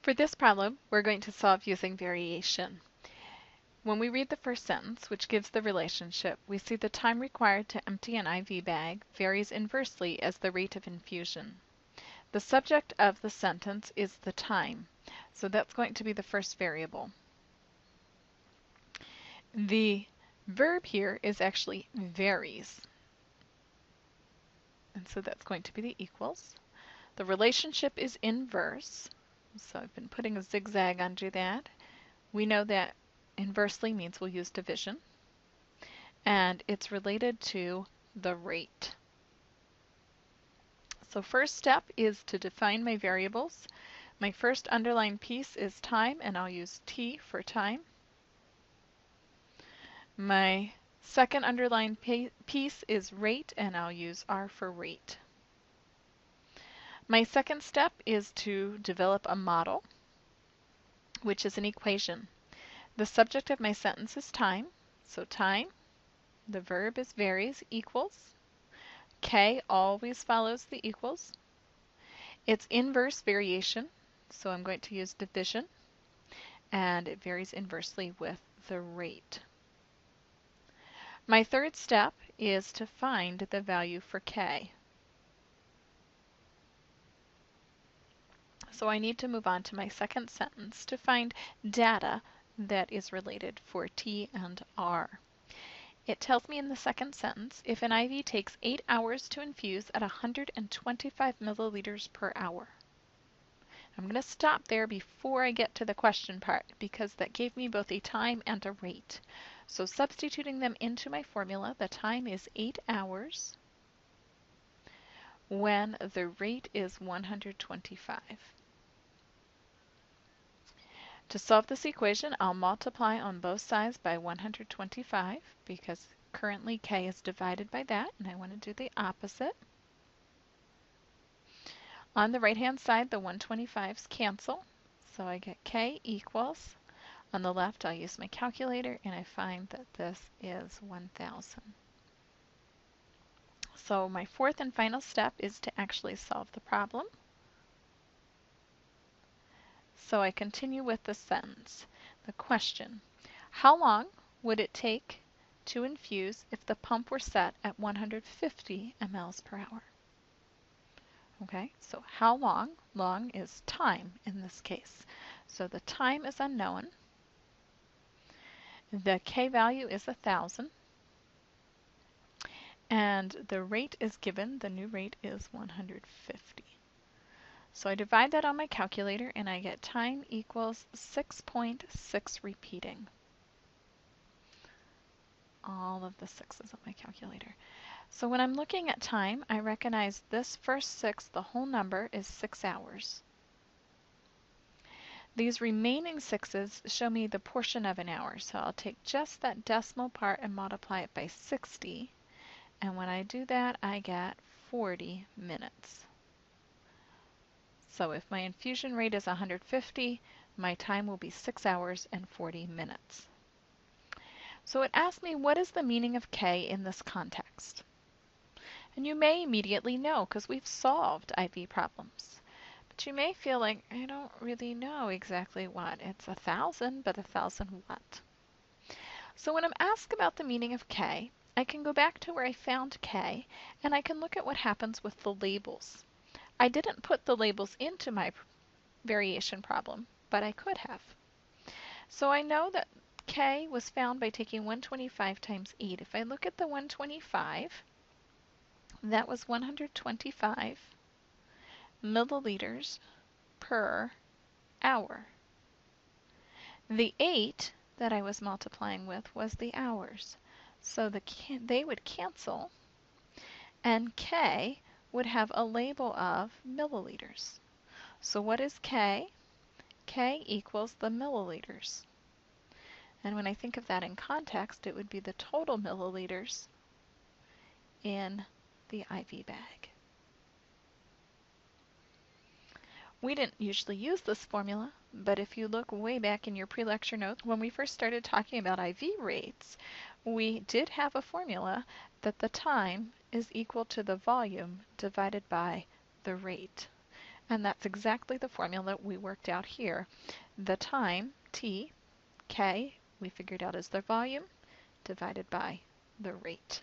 For this problem, we're going to solve using variation. When we read the first sentence, which gives the relationship, we see the time required to empty an IV bag varies inversely as the rate of infusion. The subject of the sentence is the time, so that's going to be the first variable. The verb here is actually varies, and so that's going to be the equals. The relationship is inverse, so I've been putting a zigzag under that. We know that inversely means we'll use division, and it's related to the rate. So first step is to define my variables. My first underlined piece is time, and I'll use T for time. My second underlined piece is rate, and I'll use R for rate. My second step is to develop a model, which is an equation. The subject of my sentence is time, so time, the verb is varies, equals. K always follows the equals. It's inverse variation, so I'm going to use division, and it varies inversely with the rate. My third step is to find the value for K. So I need to move on to my second sentence to find data that is related for T and R. It tells me in the second sentence, if an IV takes 8 hours to infuse at 125 milliliters per hour. I'm going to stop there before I get to the question part because that gave me both a time and a rate. So substituting them into my formula, the time is 8 hours when the rate is 125. To solve this equation, I'll multiply on both sides by 125 because currently K is divided by that, and I want to do the opposite. On the right-hand side, the 125s cancel, so I get K equals, on the left I'll use my calculator, and I find that this is 1,000. So my fourth and final step is to actually solve the problem. So I continue with the sentence. The question, how long would it take to infuse if the pump were set at 150 mLs per hour? Okay, so how long? Long is time in this case. So the time is unknown. The K value is 1,000. And the rate is given. The new rate is 150. So I divide that on my calculator and I get time equals 6.6 repeating. All of the sixes on my calculator. So when I'm looking at time, I recognize this first 6, the whole number is 6 hours. These remaining 6's show me the portion of an hour. So I'll take just that decimal part and multiply it by 60. And when I do that, I get 40 minutes. So if my infusion rate is 150, my time will be 6 hours and 40 minutes. So it asks me, what is the meaning of K in this context? And you may immediately know because we've solved IV problems. But you may feel like, I don't really know exactly what. It's 1,000, but 1,000 what? So when I'm asked about the meaning of K, I can go back to where I found K, and I can look at what happens with the labels. I didn't put the labels into my variation problem, but I could have. So I know that K was found by taking 125 times 8. If I look at the 125, that was 125 milliliters per hour. The 8 that I was multiplying with was the hours. So they would cancel, and K would have a label of milliliters. So what is K? K equals the milliliters. And when I think of that in context, it would be the total milliliters in the IV bag. We didn't usually use this formula, but if you look way back in your pre-lecture notes, when we first started talking about IV rates, we did have a formula that the time is equal to the volume divided by the rate. And that's exactly the formula we worked out here. The time, T, K, we figured out as the volume, divided by the rate.